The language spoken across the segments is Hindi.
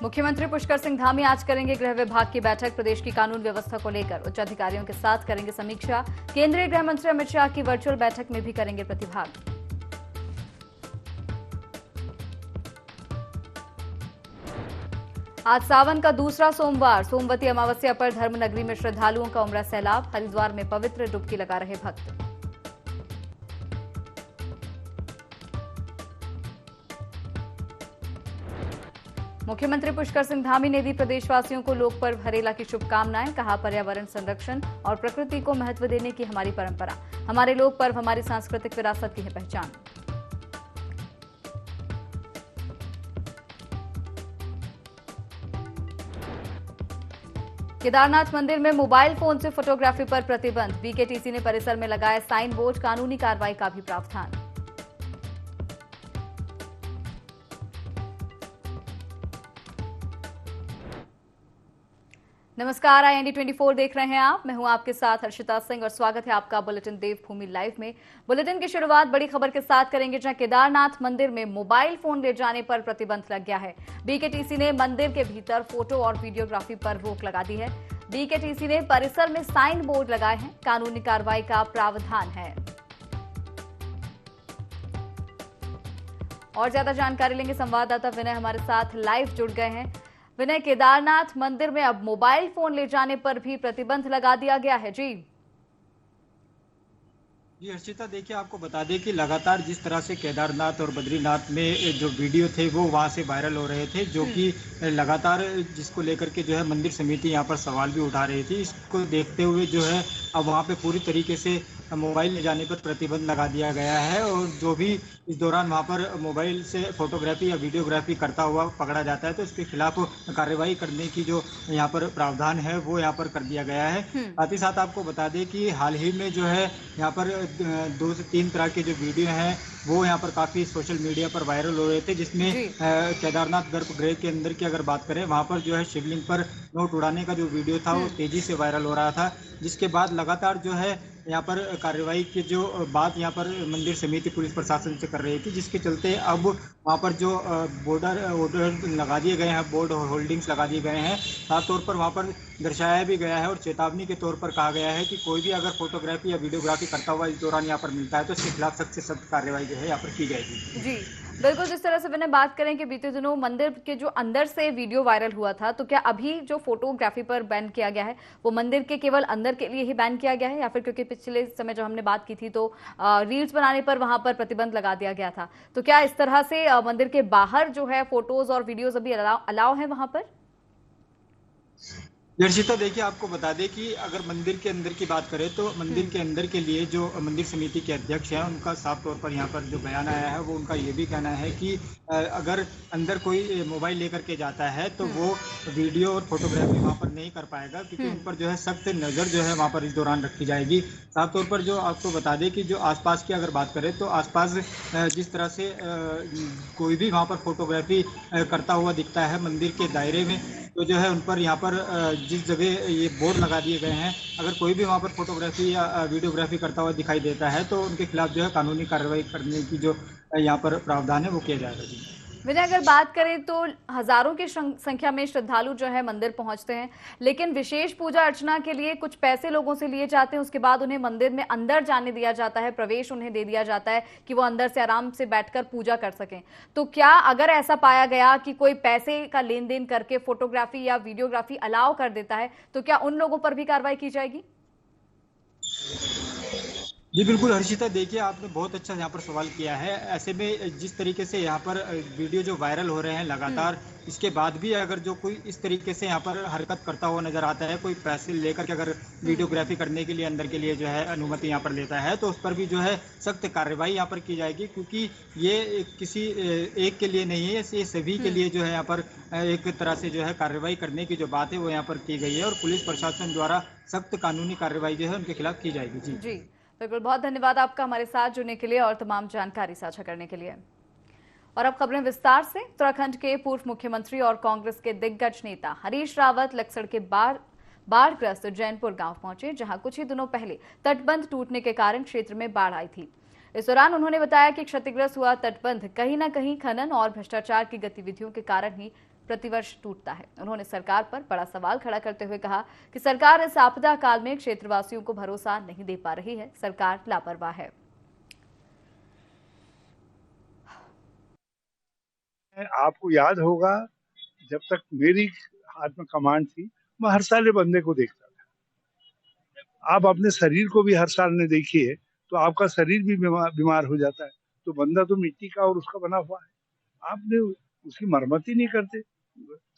मुख्यमंत्री पुष्कर सिंह धामी आज करेंगे गृह विभाग की बैठक। प्रदेश की कानून व्यवस्था को लेकर उच्च अधिकारियों के साथ करेंगे समीक्षा। केंद्रीय गृह मंत्री अमित शाह की वर्चुअल बैठक में भी करेंगे प्रतिभाग। आज सावन का दूसरा सोमवार, सोमवती अमावस्या पर धर्मनगरी में श्रद्धालुओं का उमड़ा सैलाब। हरिद्वार में पवित्र डुबकी लगा रहे भक्त। मुख्यमंत्री पुष्कर सिंह धामी ने दी प्रदेशवासियों को लोक पर्व हरेला की शुभकामनाएं। कहा, पर्यावरण संरक्षण और प्रकृति को महत्व देने की हमारी परंपरा, हमारे लोक पर्व हमारी सांस्कृतिक विरासत की है पहचान। केदारनाथ मंदिर में मोबाइल फोन से फोटोग्राफी पर प्रतिबंध। बीकेटीसी ने परिसर में लगाए साइन बोर्ड। कानूनी कार्रवाई का भी प्रावधान। नमस्कार, IND 24 देख रहे हैं आप। मैं हूं आपके साथ हर्षिता सिंह और स्वागत है आपका बुलेटिन देवभूमि लाइव में। बुलेटिन की शुरुआत बड़ी खबर के साथ करेंगे, जहां केदारनाथ मंदिर में मोबाइल फोन ले जाने पर प्रतिबंध लग गया है। बीकेटीसी ने मंदिर के भीतर फोटो और वीडियोग्राफी पर रोक लगा दी है। बीकेटीसी ने परिसर में साइन बोर्ड लगाए हैं। कानूनी कार्रवाई का प्रावधान है। और ज्यादा जानकारी लेंगे, संवाददाता विनय हमारे साथ लाइव जुड़ गए हैं। विनय, केदारनाथ मंदिर में अब मोबाइल फोन ले जाने पर भी प्रतिबंध लगा दिया गया है। जी हर्षिता, देखिए आपको बता दें कि लगातार जिस तरह से केदारनाथ और बद्रीनाथ में जो वीडियो थे वो वहां से वायरल हो रहे थे, जो कि लगातार जिसको लेकर के जो है मंदिर समिति यहां पर सवाल भी उठा रही थी। इसको देखते हुए जो है अब वहां पे पूरी तरीके से मोबाइल ले जाने पर प्रतिबंध लगा दिया गया है और जो भी इस दौरान वहां पर मोबाइल से फोटोग्राफी या वीडियोग्राफी करता हुआ पकड़ा जाता है तो उसके खिलाफ कार्रवाई करने की जो यहाँ पर प्रावधान है वो यहाँ पर कर दिया गया है। साथ ही साथ आपको बता दें कि हाल ही में जो है यहाँ पर 2 से 3 तरह के जो वीडियो हैं वो यहाँ पर काफी सोशल मीडिया पर वायरल हो रहे थे, जिसमें केदारनाथ गर्भगृह के अंदर की अगर बात करें वहां पर जो है शिवलिंग पर नोट उड़ाने का जो वीडियो था वो तेजी से वायरल हो रहा था, जिसके बाद लगातार जो है यहाँ पर कार्रवाई की जो बात यहाँ पर मंदिर समिति पुलिस प्रशासन से कर रही थी, जिसके चलते अब वहाँ पर जो ऑर्डर लगा दिए गए हैं, बोर्ड होल्डिंग्स लगा दिए गए हैं। साफ तौर पर वहाँ पर दर्शाया भी गया है और चेतावनी के तौर पर कहा गया है कि कोई भी अगर फोटोग्राफी या वीडियोग्राफी करता हुआ इस दौरान यहाँ पर मिलता है तो इसके खिलाफ सख्त से सख्त कार्रवाई जो है यहाँ पर की जाएगी। जी बिल्कुल, जिस तरह से मैंने बात करें कि बीते दिनों मंदिर के जो अंदर से वीडियो वायरल हुआ था, तो क्या अभी जो फोटोग्राफी पर बैन किया गया है वो मंदिर के केवल अंदर के लिए ही बैन किया गया है, या फिर क्योंकि पिछले समय जब हमने बात की थी तो रील्स बनाने पर वहां पर प्रतिबंध लगा दिया गया था, तो क्या इस तरह से मंदिर के बाहर जो है फोटोज और वीडियोज अभी अलाउ है वहां पर? हर्षिता, देखिए आपको बता दें कि अगर मंदिर के अंदर की बात करें तो मंदिर के अंदर के लिए जो मंदिर समिति के अध्यक्ष हैं उनका साफ तौर पर यहाँ पर जो बयान आया है वो उनका ये भी कहना है कि अगर अंदर कोई मोबाइल लेकर के जाता है तो वो वीडियो और फोटोग्राफी वहाँ पर नहीं कर पाएगा, क्योंकि उन पर जो है सख्त नज़र जो है वहाँ पर इस दौरान रखी जाएगी। साफ तौर पर जो आपको बता दें कि जो आसपास की अगर बात करें तो आसपास जिस तरह से कोई भी वहाँ पर फोटोग्राफी करता हुआ दिखता है मंदिर के दायरे में, तो जो है उन पर यहाँ पर जिस जगह ये बोर्ड लगा दिए गए हैं, अगर कोई भी वहाँ पर फोटोग्राफी या वीडियोग्राफी करता हुआ दिखाई देता है तो उनके खिलाफ जो है कानूनी कार्रवाई करने की जो यहाँ पर प्रावधान है वो किया जाएगा। विनय, अगर बात करें तो हजारों की संख्या में श्रद्धालु जो है मंदिर पहुंचते हैं, लेकिन विशेष पूजा अर्चना के लिए कुछ पैसे लोगों से लिए जाते हैं, उसके बाद उन्हें मंदिर में अंदर जाने दिया जाता है, प्रवेश उन्हें दे दिया जाता है कि वो अंदर से आराम से बैठकर पूजा कर सकें। तो क्या अगर ऐसा पाया गया कि कोई पैसे का लेन देन करके फोटोग्राफी या वीडियोग्राफी अलाउ कर देता है, तो क्या उन लोगों पर भी कार्रवाई की जाएगी? जी बिल्कुल हर्षिता, देखिए आपने बहुत अच्छा यहाँ पर सवाल किया है। ऐसे में जिस तरीके से यहाँ पर वीडियो जो वायरल हो रहे हैं लगातार, इसके बाद भी अगर जो कोई इस तरीके से यहाँ पर हरकत करता हुआ नजर आता है, कोई पैसे लेकर के अगर वीडियोग्राफी करने के लिए अंदर के लिए जो है अनुमति यहाँ पर लेता है, तो उस पर भी जो है सख्त कार्रवाई यहाँ पर की जाएगी, क्योंकि ये किसी एक के लिए नहीं है, ये सभी के लिए जो है यहाँ पर एक तरह से जो है कार्रवाई करने की जो बात है वो यहाँ पर की गई है और पुलिस प्रशासन द्वारा सख्त कानूनी कार्रवाई जो है उनके खिलाफ की जाएगी। जी बिल्कुल, बहुत धन्यवाद आपका हमारे साथ जुड़ने के लिए और तमाम जानकारी साझा करने के लिए। और अब खबरें विस्तार से। उत्तराखंड के पूर्व मुख्यमंत्री और कांग्रेस के दिग्गज नेता हरीश रावत लक्सड़ के बाढ़ग्रस्त जैनपुर गांव पहुंचे, जहां कुछ ही दिनों पहले तटबंध टूटने के कारण क्षेत्र में बाढ़ आई थी। इस दौरान उन्होंने बताया कि क्षतिग्रस्त हुआ तटबंध कहीं न कहीं खनन और भ्रष्टाचार की गतिविधियों के कारण ही प्रतिवर्ष टूटता है। उन्होंने सरकार पर बड़ा सवाल खड़ा करते हुए कहा कि सरकार इस आपदा काल में क्षेत्रवासियों को भरोसा नहीं दे पा रही है, सरकार लापरवाह है। आपको याद होगा, जब तक मेरी हाथ में कमांड थी, मैं हर साल ये बंदे को देखता था। आप अपने शरीर को भी हर साल में देखिए तो आपका शरीर भी बीमार हो जाता है। तो बंदा तो मिट्टी का और उसका बना हुआ है, आपने उसकी मरम्मत ही नहीं करते।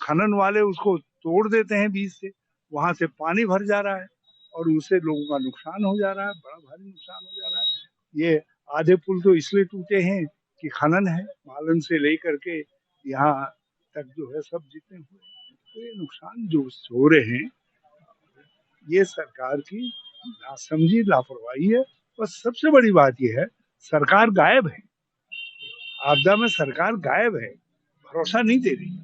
खनन वाले उसको तोड़ देते हैं बीच से, वहां से पानी भर जा रहा है और उससे लोगों का नुकसान हो जा रहा है, बड़ा भारी नुकसान हो जा रहा है। ये आधे पुल तो इसलिए टूटे हैं कि खनन है, मालन से लेकर के यहाँ तक जो है सब जितने हुए, तो ये नुकसान जो हो रहे हैं ये सरकार की नासमझी, लापरवाही है। और सबसे बड़ी बात यह है, सरकार गायब है, आपदा में सरकार गायब है, भरोसा नहीं दे रही।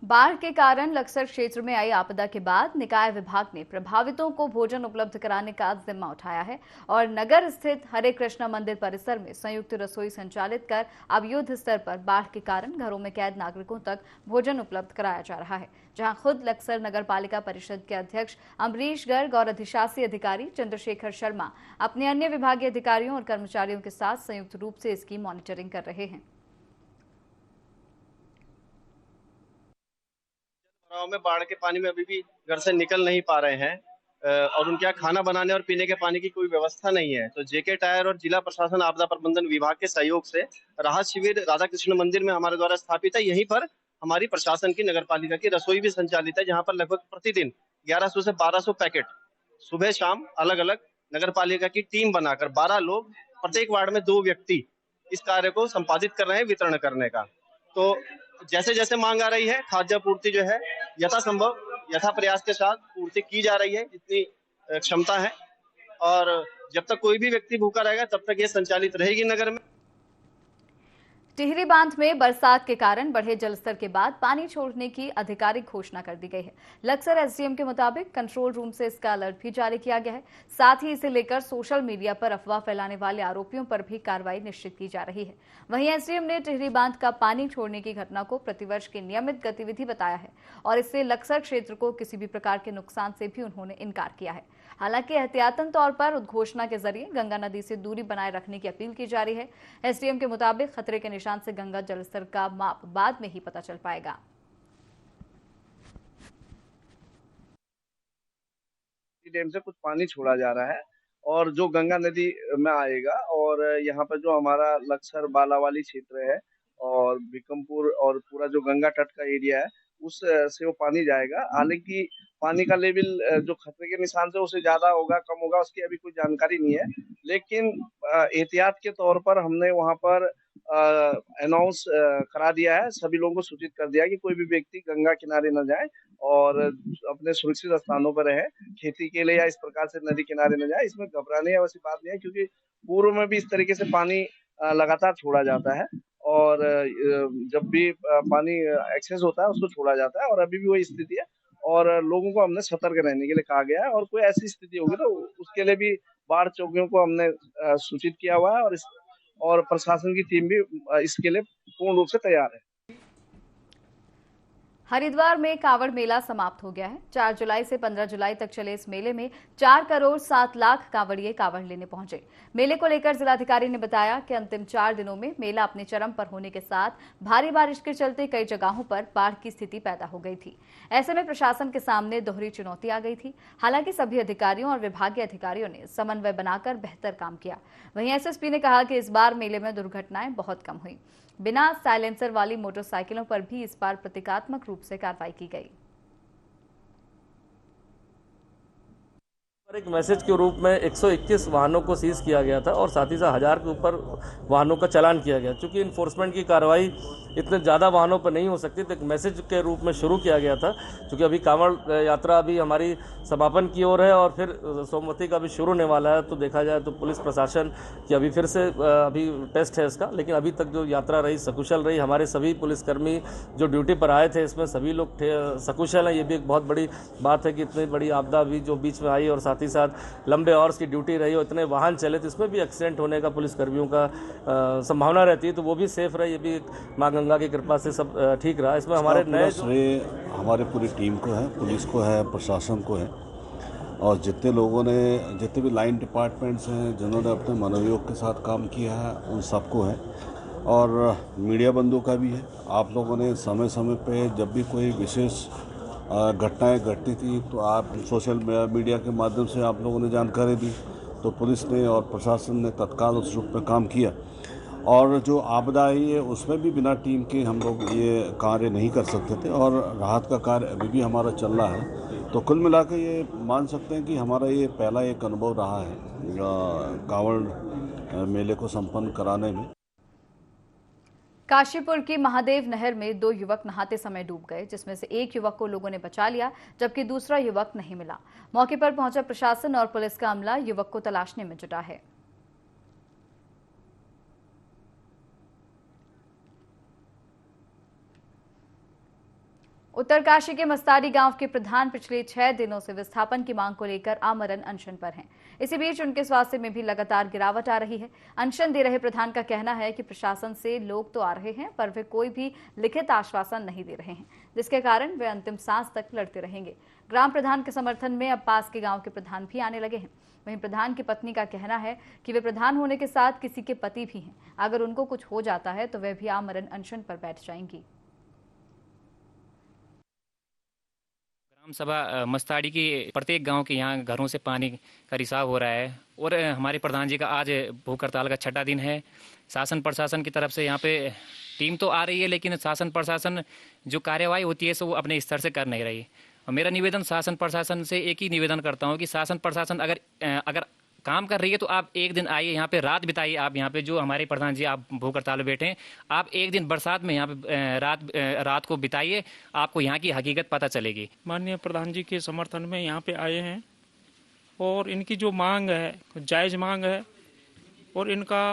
बाढ़ के कारण लक्सर क्षेत्र में आई आपदा के बाद निकाय विभाग ने प्रभावितों को भोजन उपलब्ध कराने का जिम्मा उठाया है और नगर स्थित हरे कृष्णा मंदिर परिसर में संयुक्त रसोई संचालित कर अब युद्ध स्तर पर बाढ़ के कारण घरों में कैद नागरिकों तक भोजन उपलब्ध कराया जा रहा है। जहां खुद लक्सर नगर पालिका परिषद के अध्यक्ष अमरीश गर्ग और अधिशासी अधिकारी चंद्रशेखर शर्मा अपने अन्य विभागीय अधिकारियों और कर्मचारियों के साथ संयुक्त रूप से इसकी मॉनिटरिंग कर रहे हैं। में बाढ़ के पानी में अभी भी घर से निकल नहीं पा रहे हैं और उनके यहाँ खाना बनाने और पीने के पानी की कोई व्यवस्था नहीं है। तो जेके टायर और जिला प्रशासन आपदा प्रबंधन विभाग के सहयोग से राहत शिविर राधा कृष्ण मंदिर में हमारे द्वारा स्थापित है। यहीं पर हमारी प्रशासन की नगर पालिका की रसोई भी संचालित है, जहाँ पर लगभग प्रतिदिन 1100 से 1200 पैकेट सुबह शाम अलग अलग नगर पालिका की टीम बनाकर 12 लोग, प्रत्येक वार्ड में 2 व्यक्ति इस कार्य को संपादित कर रहे हैं वितरण करने का। तो जैसे जैसे मांग आ रही है, खाद्य पूर्ति जो है यथासंभव यथा प्रयास के साथ पूर्ति की जा रही है, जितनी क्षमता है। और जब तक कोई भी व्यक्ति भूखा रहेगा तब तक ये संचालित रहेगी नगर में। टिहरी बांध में बरसात के कारण बढ़े जलस्तर के बाद पानी छोड़ने की आधिकारिक घोषणा कर दी गई है। लक्सर एसडीएम के मुताबिक कंट्रोल रूम से इसका अलर्ट भी जारी किया गया है। साथ ही इसे लेकर सोशल मीडिया पर अफवाह फैलाने वाले आरोपियों पर भी कार्रवाई निश्चित की जा रही है। वहीं एसडीएम ने टिहरी बांध का पानी छोड़ने की घटना को प्रतिवर्ष की नियमित गतिविधि बताया है और इससे लक्सर क्षेत्र को किसी भी प्रकार के नुकसान से भी उन्होंने इनकार किया है। हालांकि एहतियातन तौर पर उद्घोषणा के जरिए गंगा नदी से दूरी बनाए रखने की अपील की जा रही है। एसडीएम के मुताबिक खतरे के निशान से गंगा जलस्तर का माप बाद में ही पता चल पाएगा। डैम से कुछ पानी छोड़ा जा रहा है और जो गंगा नदी में आएगा और यहाँ पर जो हमारा लक्सर बालावाली क्षेत्र है और बिकमपुर और पूरा जो गंगा तट का एरिया है उस से वो पानी जाएगा। हालांकि पानी का लेवल जो खतरे के निशान से उससे ज्यादा होगा कम होगा उसकी अभी कोई जानकारी नहीं है, लेकिन एहतियात के तौर पर हमने वहाँ पर अनाउंस करा दिया है, सभी लोगों को सूचित कर दिया है कि कोई भी व्यक्ति गंगा किनारे न जाए और अपने सुरक्षित स्थानों पर रहे, खेती के लिए या इस प्रकार से नदी किनारे न जाए। इसमें घबराने या वैसी बात नहीं है, क्योंकि पूर्व में भी इस तरीके से पानी लगातार छोड़ा जाता है और जब भी पानी एक्सेस होता है उसको छोड़ा जाता है और अभी भी वही स्थिति है और लोगों को हमने सतर्क रहने के लिए कहा गया है और कोई ऐसी स्थिति होगी तो उसके लिए भी बाढ़ चौकियों को हमने सूचित किया हुआ है और प्रशासन की टीम भी इसके लिए पूर्ण रूप से तैयार है। हरिद्वार में कांवड़ मेला समाप्त हो गया है। 4 जुलाई से 15 जुलाई तक चले इस मेले में 4 करोड़ 7 लाख कांवड़िए कांवड़ लेने पहुंचे। मेले को लेकर जिलाधिकारी ने बताया कि अंतिम 4 दिनों में मेला अपने चरम पर होने के साथ भारी बारिश के चलते कई जगहों पर बाढ़ की स्थिति पैदा हो गई थी। ऐसे में प्रशासन के सामने दोहरी चुनौती आ गई थी। हालांकि सभी अधिकारियों और विभागीय अधिकारियों ने समन्वय बनाकर बेहतर काम किया। वहीं एसएसपी ने कहा कि इस बार मेले में दुर्घटनाएं बहुत कम हुई। बिना साइलेंसर वाली मोटरसाइकिलों पर भी इस बार प्रतीकात्मक रूप से कार्रवाई की गई। एक मैसेज के रूप में 121 वाहनों को सीज किया गया था और साथ ही साथ 1000 के ऊपर वाहनों का चालान किया गया। चूंकि इन्फोर्समेंट की कार्रवाई इतने ज़्यादा वाहनों पर नहीं हो सकती तो एक मैसेज के रूप में शुरू किया गया था। चूंकि अभी कांवड़ यात्रा अभी हमारी समापन की ओर है और फिर सोमवती का भी शुरू होने वाला है, तो देखा जाए तो पुलिस प्रशासन की अभी फिर से अभी टेस्ट है इसका, लेकिन अभी तक जो यात्रा रही सकुशल रही। हमारे सभी पुलिसकर्मी जो ड्यूटी पर आए थे इसमें सभी लोग सकुशल हैं। ये भी एक बहुत बड़ी बात है कि इतनी बड़ी आपदा अभी जो बीच में आई और साथ साथ ही साथ लंबे आवर्स की ड्यूटी रही और इतने वाहन चले तो इसमें भी एक्सीडेंट होने का पुलिसकर्मियों का संभावना रहती है, तो वो भी सेफ रहे। ये भी माँ गंगा की कृपा से सब ठीक रहा। इसमें हमारे नए श्रेय हमारे पूरी टीम को है, पुलिस को है, प्रशासन को है, और जितने लोगों ने, जितने भी लाइन डिपार्टमेंट्स हैं जिन्होंने अपने मनोयोग के साथ काम किया है उन सबको है, और मीडिया बंधु का भी है। आप लोगों ने समय समय पे जब भी कोई विशेष घटनाएं घटती थी तो आप सोशल मीडिया के माध्यम से आप लोगों ने जानकारी दी, तो पुलिस ने और प्रशासन ने तत्काल उस रूप में काम किया। और जो आपदा आई है उसमें भी बिना टीम के हम लोग ये कार्य नहीं कर सकते थे, और राहत का कार्य अभी भी हमारा चल रहा है। तो कुल मिलाकर ये मान सकते हैं कि हमारा ये पहला एक अनुभव रहा है कांवड़ मेले को संपन्न कराने में। काशीपुर की महादेव नहर में 2 युवक नहाते समय डूब गए, जिसमें से एक युवक को लोगों ने बचा लिया जबकि दूसरा युवक नहीं मिला। मौके पर पहुंचा प्रशासन और पुलिस का अमला युवक को तलाशने में जुटा है। उत्तरकाशी के मस्तारी गांव के प्रधान पिछले 6 दिनों से विस्थापन की मांग को लेकर आमरण अनशन पर हैं। इसी बीच उनके स्वास्थ्य में भी लगातार गिरावट आ रही है। अनशन दे रहे प्रधान का कहना है कि प्रशासन से लोग तो आ रहे हैं पर वे कोई भी लिखित आश्वासन नहीं दे रहे हैं, जिसके कारण वे अंतिम सांस तक लड़ते रहेंगे। ग्राम प्रधान के समर्थन में अब पास के गाँव के प्रधान भी आने लगे हैं। वहीं प्रधान की पत्नी का कहना है कि वे प्रधान होने के साथ किसी के पति भी हैं, अगर उनको कुछ हो जाता है तो वे भी आमरण अनशन पर बैठ जाएंगी। ग्राम सभा मस्ताड़ी की प्रत्येक गांव के यहाँ घरों से पानी का रिसाव हो रहा है और हमारे प्रधान जी का आज भूख हड़ताल का 6ठा दिन है। शासन प्रशासन की तरफ से यहाँ पे टीम तो आ रही है, लेकिन शासन प्रशासन जो कार्यवाही होती है सो वो अपने स्तर से कर नहीं रही। और मेरा निवेदन शासन प्रशासन से एक ही निवेदन करता हूँ कि शासन प्रशासन अगर काम कर रही है तो आप एक दिन आइए यहाँ पे, रात बिताइए। आप यहाँ पे जो हमारे प्रधान जी आप भूख हड़ताल में बैठे हैं, आप एक दिन बरसात में यहाँ पे रात को बिताइए, आपको यहाँ की हकीकत पता चलेगी। माननीय प्रधान जी के समर्थन में यहाँ पे आए हैं और इनकी जो मांग है जायज़ मांग है, और इनका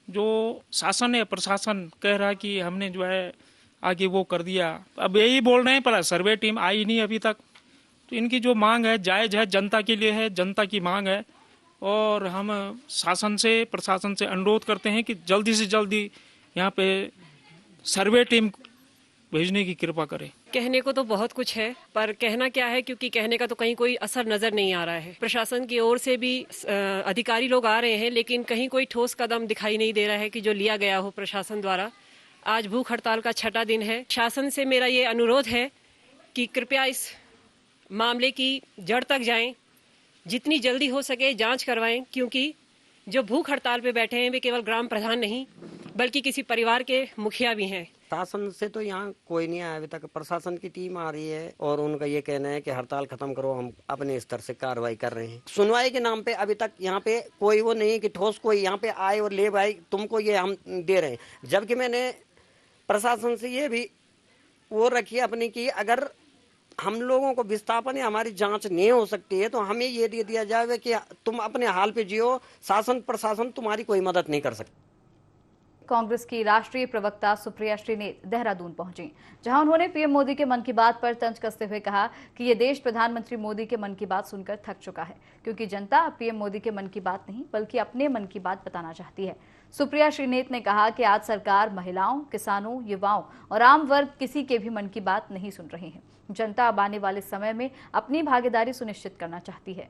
जो शासन है प्रशासन कह रहा है कि हमने जो है आगे वो कर दिया, अब यही बोल रहे हैं पर सर्वे टीम आई नहीं अभी तक। तो इनकी जो मांग है जायज़ है, जनता के लिए है, जनता की मांग है, और हम शासन से प्रशासन से अनुरोध करते हैं कि जल्दी से जल्दी यहाँ पे सर्वे टीम भेजने की कृपा करें। कहने को तो बहुत कुछ है पर कहना क्या है, क्योंकि कहने का तो कहीं कोई असर नजर नहीं आ रहा है। प्रशासन की ओर से भी अधिकारी लोग आ रहे हैं लेकिन कहीं कोई ठोस कदम दिखाई नहीं दे रहा है कि जो लिया गया हो प्रशासन द्वारा। आज भूख हड़ताल का 6ठा दिन है। शासन से मेरा ये अनुरोध है कि कृपया इस मामले की जड़ तक जाएं, जितनी जल्दी हो सके जांच करवाएं, क्योंकि जो भूख हड़ताल पे बैठे हैं वे केवल ग्राम प्रधान नहीं बल्कि किसी परिवार के मुखिया भी हैं। शासन से तो यहाँ कोई नहीं आया अभी तक। प्रशासन की टीम आ रही है और उनका ये कहना है कि हड़ताल खत्म करो, हम अपने स्तर से कार्रवाई कर रहे हैं। सुनवाई के नाम पे अभी तक यहाँ पे कोई वो नहीं कि ठोस कोई यहाँ पे आए और ले भाई तुमको ये हम दे रहे हैं। जबकि मैंने प्रशासन से ये भी वो रखी अपनी की अगर हम लोगों को विस्थापन या हमारी जांच नहीं हो सकती है तो हमें ये दे दिया जाए कि तुम अपने हाल पे जियो, शासन प्रशासन तुम्हारी कोई मदद नहीं कर सकती। कांग्रेस की राष्ट्रीय प्रवक्ता सुप्रिया श्रीनेत देहरादून पहुंची, जहां उन्होंने पीएम मोदी के मन की बात पर तंज कसते हुए कहा कि ये देश प्रधानमंत्री मोदी के मन की बात सुनकर थक चुका है, क्योंकि जनता पीएम मोदी के मन की बात नहीं बल्कि अपने मन की बात बताना चाहती है। सुप्रिया श्रीनेत ने कहा कि आज सरकार महिलाओं, किसानों, युवाओं और आम वर्ग किसी के भी मन की बात नहीं सुन रही है। जनता अब आने वाले समय में अपनी भागीदारी सुनिश्चित करना चाहती है।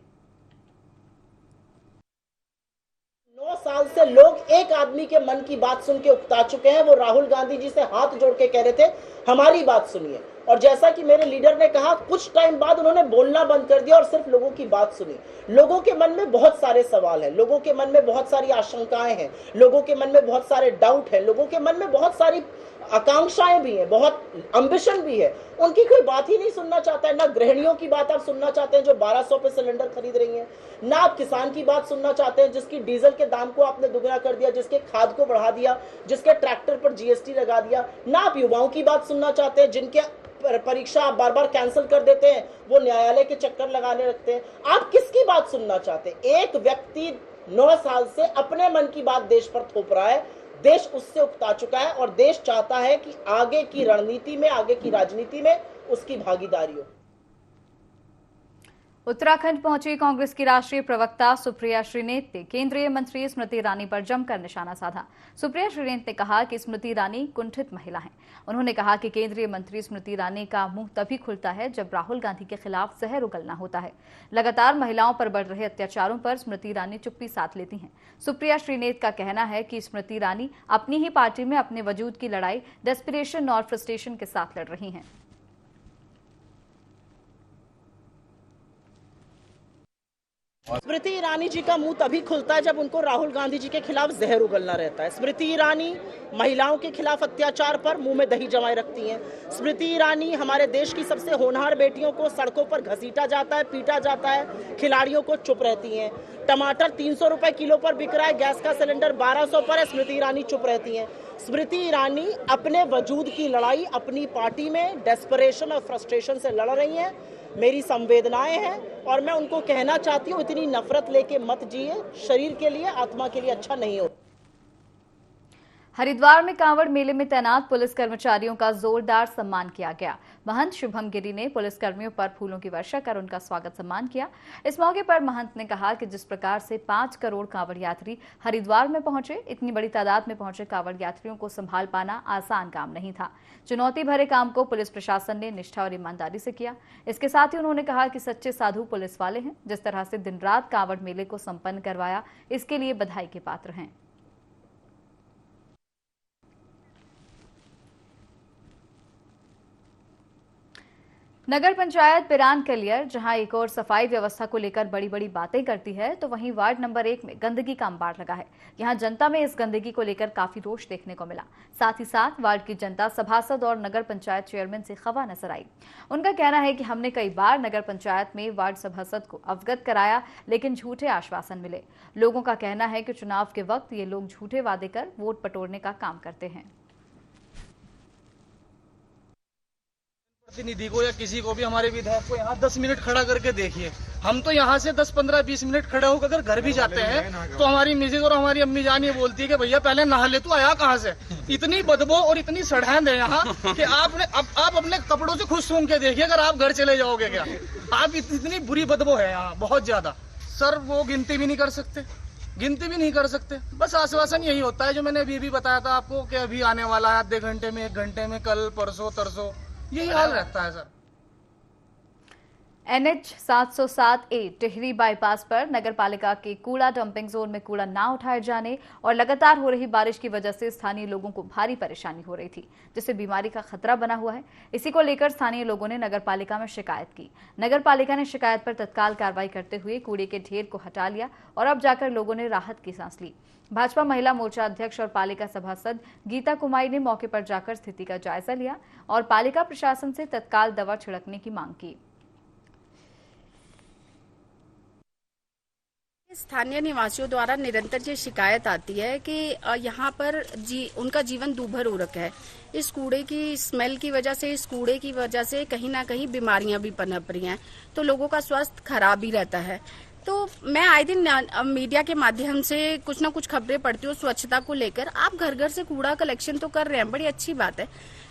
9 साल से लोग एक आदमी के मन की बात सुन के उकता चुके हैं। वो राहुल गांधी जी से हाथ जोड़ के कह रहे थे हमारी बात सुनिए, और जैसा कि मेरे लीडर ने कहा कुछ टाइम बाद उन्होंने बोलना बंद कर दिया और सिर्फ लोगों की बात सुनी। लोगों के मन में बहुत सारे सवाल हैं, लोगों के मन में बहुत सारी आशंकाएं हैं, लोगों के मन में बहुत सारे डाउट हैं, लोगों के मन में बहुत सारी आकांक्षाएं भी हैं, बहुत एम्बिशन भी है। उनकी कोई बात ही नहीं सुनना चाहता है। ना गृहिणियों की बात आप सुनना चाहते हैं जो 1200 पे सिलेंडर खरीद रही हैं, ना आप किसान की बात सुनना चाहते हैं जिसकी डीजल के दाम को आपने दुगना कर दिया, जिसके खाद को बढ़ा दिया, जिसके ट्रैक्टर पर जीएसटी लगा दिया, ना आप युवाओं की बात सुनना चाहते हैं जिनके परीक्षा आप बार बार कैंसिल कर देते हैं, वो न्यायालय के चक्कर लगाने लगते हैं। आप किसकी बात सुनना चाहते हैं? एक व्यक्ति 9 साल से अपने मन की बात देश पर थोप रहा है। देश उससे उकता चुका है और देश चाहता है कि आगे की रणनीति में, आगे की राजनीति में उसकी भागीदारी हो। उत्तराखंड पहुंची कांग्रेस की राष्ट्रीय प्रवक्ता सुप्रिया श्रीनेत ने केंद्रीय मंत्री स्मृति ईरानी पर जमकर निशाना साधा। सुप्रिया श्रीनेत ने कहा कि स्मृति ईरानी कुंठित महिला हैं। उन्होंने कहा कि केंद्रीय मंत्री स्मृति ईरानी का मुंह तभी खुलता है जब राहुल गांधी के खिलाफ जहर उगलना होता है। लगातार महिलाओं पर बढ़ रहे अत्याचारों पर स्मृति ईरानी चुप्पी साध लेती हैं। सुप्रिया श्रीनेत का कहना है कि स्मृति ईरानी अपनी ही पार्टी में अपने वजूद की लड़ाई डेस्परेशन और फ्रस्ट्रेशन के साथ लड़ रही हैं। स्मृति ईरानी जी का मुंह तभी खुलता है जब उनको राहुल गांधी जी के खिलाफ जहर उगलना रहता है। स्मृति ईरानी महिलाओं के खिलाफ अत्याचार पर मुंह में दही जमाए रखती हैं। स्मृति ईरानी हमारे देश की सबसे होनहार बेटियों को सड़कों पर घसीटा जाता है, पीटा जाता है, खिलाड़ियों को चुप रहती हैं। टमाटर 300 रुपए किलो पर बिक रहा है, गैस का सिलेंडर 1200 पर है, स्मृति ईरानी चुप रहती हैं। स्मृति ईरानी अपने वजूद की लड़ाई अपनी पार्टी में डेस्परेशन और फ्रस्ट्रेशन से लड़ रही हैं। मेरी संवेदनाएं हैं और मैं उनको कहना चाहती हूँ, इतनी नफरत लेके मत जिए, शरीर के लिए आत्मा के लिए अच्छा नहीं होता। हरिद्वार में कांवड़ मेले में तैनात पुलिस कर्मचारियों का जोरदार सम्मान किया गया। महंत शुभम गिरी ने पुलिस कर्मियों पर फूलों की वर्षा कर उनका स्वागत सम्मान किया। इस मौके पर महंत ने कहा कि जिस प्रकार से 5 करोड़ कांवड़ यात्री हरिद्वार में पहुंचे, इतनी बड़ी तादाद में पहुंचे कांवड़ यात्रियों को संभाल पाना आसान काम नहीं था। चुनौती भरे काम को पुलिस प्रशासन ने निष्ठा और ईमानदारी से किया। इसके साथ ही उन्होंने कहा कि सच्चे साधु पुलिस वाले हैं। जिस तरह से दिन रात कांवड़ मेले को संपन्न करवाया, इसके लिए बधाई के पात्र हैं। नगर पंचायत पिरान कलियर जहां एक और सफाई व्यवस्था को लेकर बड़ी बड़ी बातें करती है, तो वहीं वार्ड नंबर 1 में गंदगी का अंबार लगा है। यहां जनता में इस गंदगी को लेकर काफी रोष देखने को मिला। साथ ही साथ वार्ड की जनता सभासद और नगर पंचायत चेयरमैन से खफा नजर आई। उनका कहना है कि हमने कई बार नगर पंचायत में वार्ड सभासद को अवगत कराया, लेकिन झूठे आश्वासन मिले। लोगों का कहना है कि चुनाव के वक्त ये लोग झूठे वादे कर वोट बटोरने का काम करते हैं। प्रतिनिधि को या किसी को भी, हमारे विधायक को यहाँ 10 मिनट खड़ा करके देखिए। हम तो यहाँ से 10, 15, 20 मिनट खड़े होकर अगर घर भी जाते हैं तो हमारी मिसेज और हमारी अम्मी जान ये बोलती है कि भैया पहले नहा ले, तू आया कहाँ से। इतनी बदबू और इतनी सड़ैंध है यहाँ कि आप अपने कपड़ों से खुद सूंघ के देखिए अगर आप घर चले जाओगे क्या। आप इतनी बुरी बदबू है यहाँ, बहुत ज्यादा। सर वो गिनती भी नहीं कर सकते, बस आश्वासन यही होता है जो मैंने अभी बताया था आपको कि अभी आने वाला है, आधे घंटे में, 1 घंटे में, कल परसों तरसों, यही हाल रहता है sir. NH 707A Tehri bypass पर नगरपालिका के कूड़ा डंपिंग जोन में कूड़ा ना उठाए जाने और लगातार हो रही बारिश की वजह से स्थानीय लोगों को भारी परेशानी हो रही थी, जिससे बीमारी का खतरा बना हुआ है। इसी को लेकर स्थानीय लोगों ने नगरपालिका में शिकायत की। नगरपालिका ने शिकायत पर तत्काल कार्रवाई करते हुए कूड़े के ढेर को हटा लिया और अब जाकर लोगों ने राहत की सांस ली। भाजपा महिला मोर्चा अध्यक्ष और पालिका सभासद गीता कुमारी ने मौके पर जाकर स्थिति का जायजा लिया और पालिका प्रशासन से तत्काल दवा छिड़कने की मांग की। स्थानीय निवासियों द्वारा निरंतर ये शिकायत आती है कि यहाँ पर उनका जीवन दूभर हो रखा है। इस कूड़े की स्मेल की वजह से, इस कूड़े की वजह से कहीं ना कहीं बीमारियां भी पनप रही हैं, तो लोगों का स्वास्थ्य खराब ही रहता है। तो मैं आए दिन मीडिया के माध्यम से कुछ ना कुछ खबरें पढ़ती हूँ स्वच्छता को लेकर। आप घर घर से कूड़ा कलेक्शन तो कर रहे हैं, बड़ी अच्छी बात है,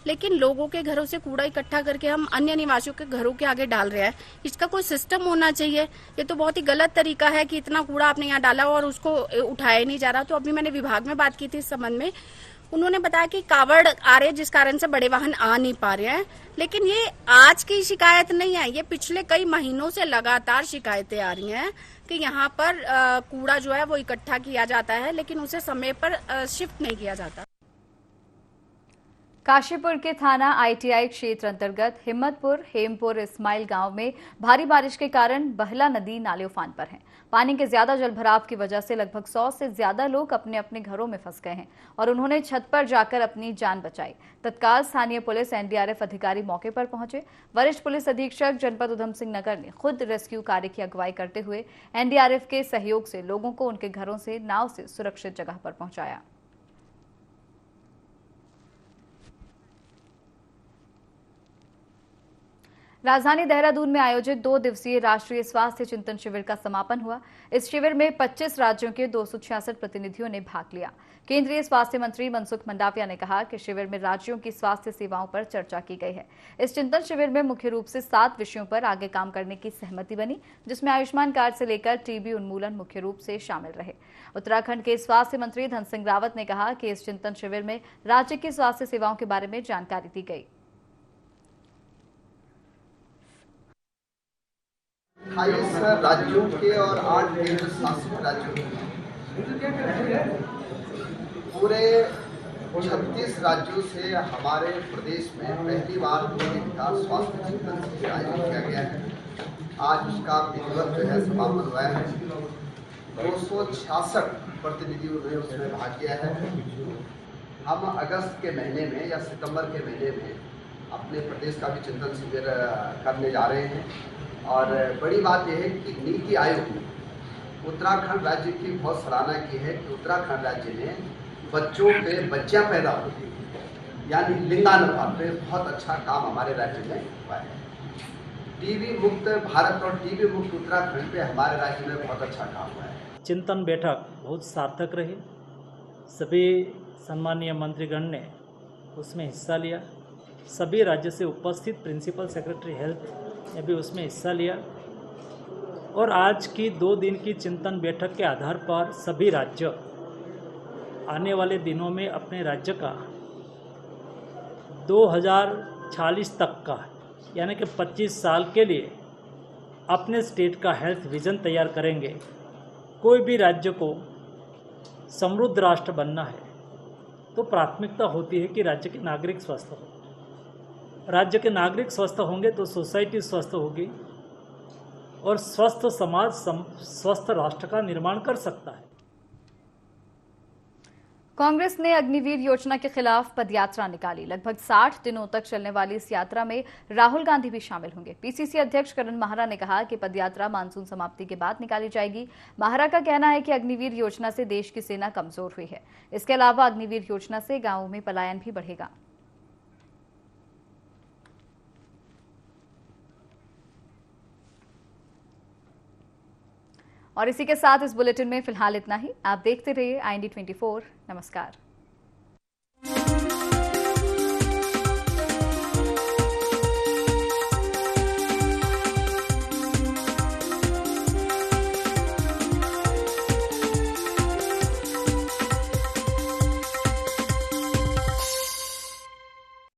लेकिन लोगों के घरों से कूड़ा इकट्ठा करके हम अन्य निवासियों के घरों के आगे डाल रहे हैं। इसका कोई सिस्टम होना चाहिए। ये तो बहुत ही गलत तरीका है कि इतना कूड़ा आपने यहाँ डाला और उसको उठाया नहीं जा रहा। तो अभी मैंने विभाग में बात की थी इस संबंध में, उन्होंने बताया कि कावड़ आ रहे हैं जिस कारण से बड़े वाहन आ नहीं पा रहे हैं। लेकिन ये आज की शिकायत नहीं है, ये पिछले कई महीनों से लगातार शिकायतें आ रही हैं कि यहाँ पर कूड़ा जो है वो इकट्ठा किया जाता है, लेकिन उसे समय पर शिफ्ट नहीं किया जाता। काशीपुर के थाना ITI क्षेत्र अंतर्गत हिम्मतपुर हेमपुर इस्माइल गांव में भारी बारिश के कारण बहला नदी नाले उफान पर है। पानी के ज्यादा जलभराव की वजह से लगभग 100 से ज्यादा लोग अपने अपने घरों में फंस गए हैं और उन्होंने छत पर जाकर अपनी जान बचाई। तत्काल स्थानीय पुलिस NDRF अधिकारी मौके पर पहुंचे। वरिष्ठ पुलिस अधीक्षक जनपद उधम सिंह नगर ने खुद रेस्क्यू कार्य की अगुवाई करते हुए NDRF के सहयोग से लोगों को उनके घरों से नाव से सुरक्षित जगह पर पहुंचाया। राजधानी देहरादून में आयोजित 2 दिवसीय राष्ट्रीय स्वास्थ्य चिंतन शिविर का समापन हुआ। इस शिविर में 25 राज्यों के 266 प्रतिनिधियों ने भाग लिया। केंद्रीय स्वास्थ्य मंत्री मनसुख मंडाविया ने कहा कि शिविर में राज्यों की स्वास्थ्य सेवाओं पर चर्चा की गई है। इस चिंतन शिविर में मुख्य रूप से 7 विषयों पर आगे काम करने की सहमति बनी, जिसमें आयुष्मान कार्ड से लेकर टीबी उन्मूलन मुख्य रूप से शामिल रहे। उत्तराखंड के स्वास्थ्य मंत्री धन सिंह रावत ने कहा कि इस चिंतन शिविर में राज्य की स्वास्थ्य सेवाओं के बारे में जानकारी दी गई। 28 राज्यों के और 8 केंद्र शासित राज्यों के पूरे 36 राज्यों से हमारे प्रदेश में पहली बार 2 दिन का स्वास्थ्य चिंतन शिविर आयोजित किया गया है। आज उसका विधिवत जो है समापन हुआ है। 266 प्रतिनिधियों ने उसमें भाग लिया है। हम अगस्त के महीने में या सितंबर के महीने में अपने प्रदेश का भी चिंतन शिविर करने जा रहे हैं। और बड़ी बात यह है कि नीति आयोग ने उत्तराखंड राज्य की बहुत सराहना की है कि उत्तराखंड राज्य ने बच्चों पे बच्चियां पैदा होती यानी लिंगानुपात पे बहुत अच्छा काम हमारे राज्य में हुआ है। टीबी मुक्त भारत और टीबी मुक्त उत्तराखंड पे हमारे राज्य में बहुत अच्छा काम हुआ है। चिंतन बैठक बहुत सार्थक रही। सभी सम्मानीय मंत्रीगण ने उसमें हिस्सा लिया। सभी राज्य से उपस्थित प्रिंसिपल सेक्रेटरी हेल्थ ने भी उसमें हिस्सा लिया और आज की 2 दिन की चिंतन बैठक के आधार पर सभी राज्य आने वाले दिनों में अपने राज्य का 2040 तक का यानी कि 25 साल के लिए अपने स्टेट का हेल्थ विजन तैयार करेंगे। कोई भी राज्य को समृद्ध राष्ट्र बनना है तो प्राथमिकता होती है कि राज्य के नागरिक स्वस्थ हो। राज्य के नागरिक स्वस्थ होंगे तो सोसाइटी स्वस्थ होगी और स्वस्थ समाज स्वस्थ राष्ट्र का निर्माण कर सकता है। कांग्रेस ने अग्निवीर योजना के खिलाफ पदयात्रा निकाली। लगभग 60 दिनों तक चलने वाली इस यात्रा में राहुल गांधी भी शामिल होंगे। पीसीसी अध्यक्ष करण माहरा ने कहा कि पदयात्रा मानसून समाप्ति के बाद निकाली जाएगी। माहरा का कहना है कि अग्निवीर योजना से देश की सेना कमजोर हुई है। इसके अलावा अग्निवीर योजना से गांवों में पलायन भी बढ़ेगा। और इसी के साथ इस बुलेटिन में फिलहाल इतना ही। आप देखते रहिए IND 24। नमस्कार।